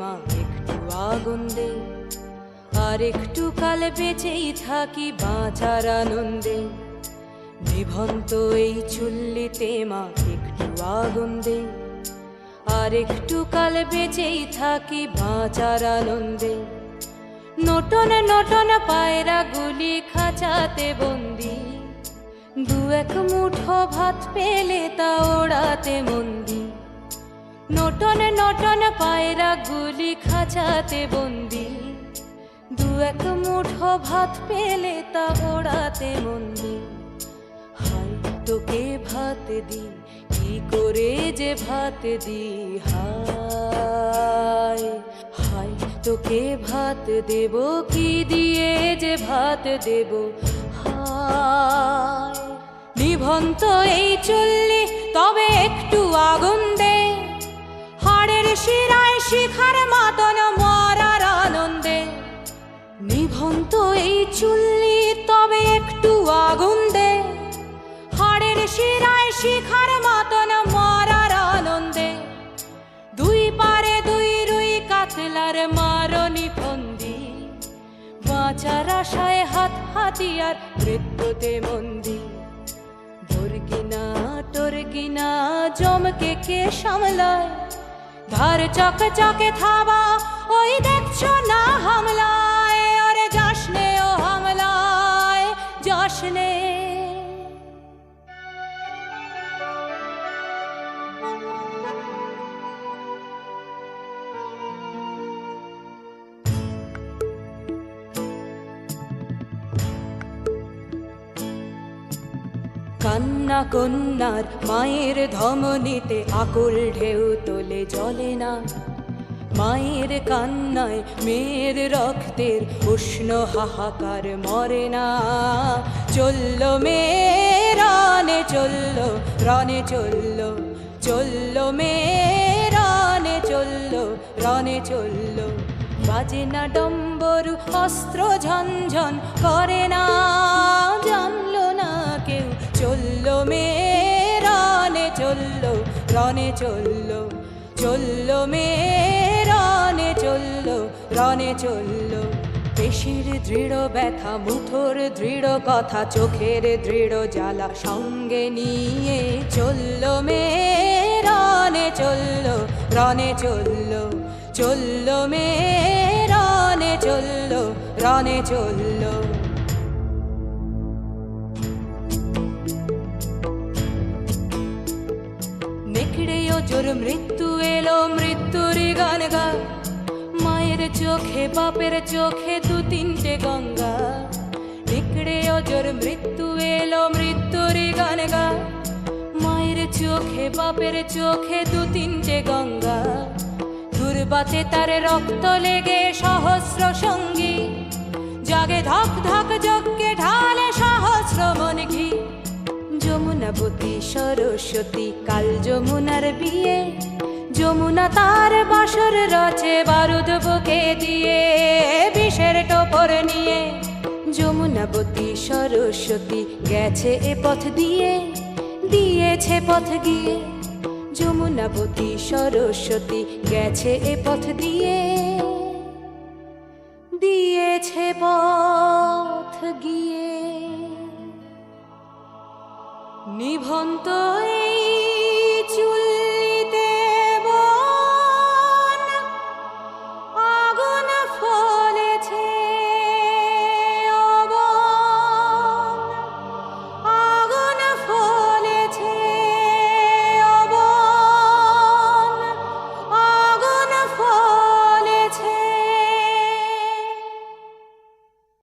মা একটু আগুন দে, আর একটু কাল বেঁচেই থাকি বাঁচার আনন্দে। নিভন্ত এই চুল্লিতে মা একটু আগুন দে, আর একটু কাল বেঁচেই থাকি বাঁচার আনন্দে। নটন নটন পায়রা গুলি খাঁচাতে বন্দি, দু এক মুঠো ভাত পেলে তা ওড়াতে মন্দি। নটন নটন পায়রা গুলি খাঁচাতে বন্দি, দু এক মুঠো ভাত পেলে তা ওড়াতে মন্দি। হায় তোকে ভাত দি, কি করে যে ভাত দি, হায় হায় তোকে ভাত দেব, কি দিয়ে যে ভাত দেব, হায়। নিভন্ত এই চুল্লি তবে একটু আগুন দে, হাড়ের শিরায় শিখার মতন মরার আনন্দে। নিভন্ত এই চুল্লি তবে একটু আগুন দে, হাড়ের শিরায় শিখার মতন মরার আনন্দে। দুই পারে দুই রুই কাতলার মারনি ফন্দি, বাঁচার আশায় হাত হাতিয়ার মৃত্যুতে মন্দি। ধর্গিনা টর্গিনা জমকে কে সামলায়, ধার চকে চকে থাবা ওই দেখছো না হামলায়। ওরে যাসনে ও হামলায় যাসনে। কান্না কন্যার মায়ের ধমনীতে আকুল ঢেউ তোলে জলে না, মায়ের কান্নায় মেয়ের রক্তের উষ্ণ হাহাকার মরে না। চলল মেয়ে রানে চলল, রানে চলল, চলল মেয়ে রানে চলল, রানে চলল। বাজে না ডম্বরু অস্ত্র ঝনঝন করে না, জানলো না কেউ। চলল মেয়ে রানে চলল, রানে চলল, চলল মেয়ে রানে চলল, রানে চলল। পেশির দৃঢ় ব্যথা, মুঠোর দৃঢ় কথা, চোখের দৃঢ় জ্বালা সঙ্গে নিয়ে চলল মেয়ে রানে চলল, রানে চলল, চলল মেয়ে রানে চলল, রানে চলল। নেকড়েও জোর মৃত্যু এলো, মৃত্যুর গান গা। মায়ের চোখে বাপের চোখে দু তিনটে গঙ্গা। নেকড়েও জোর মৃত্যু এলো, মৃত্যুর গান গা। মায়ের চোখে বাপের চোখে দু তিনটে গঙ্গা। দুর্বাতে তার রক্ত লেগে সহস্র সঙ্গী, জাগে ধক ধক যজ্ঞে ঢালে সহস্র মন ঘি। যমুনাবতী সরস্বতী কাল যমুনার বিয়ে, যমুনা তার বাসর রচে বারুদ বুকে দিয়ে, বিষের টোপর নিয়ে। যমুনাবতী সরস্বতী গেছে এ পথ দিয়ে, দিয়েছে পথ গিয়ে। যমুনাবতী সরস্বতী গেছে এ পথ দিয়ে, দিয়েছে পথ গিয়ে। নিভন্ত এই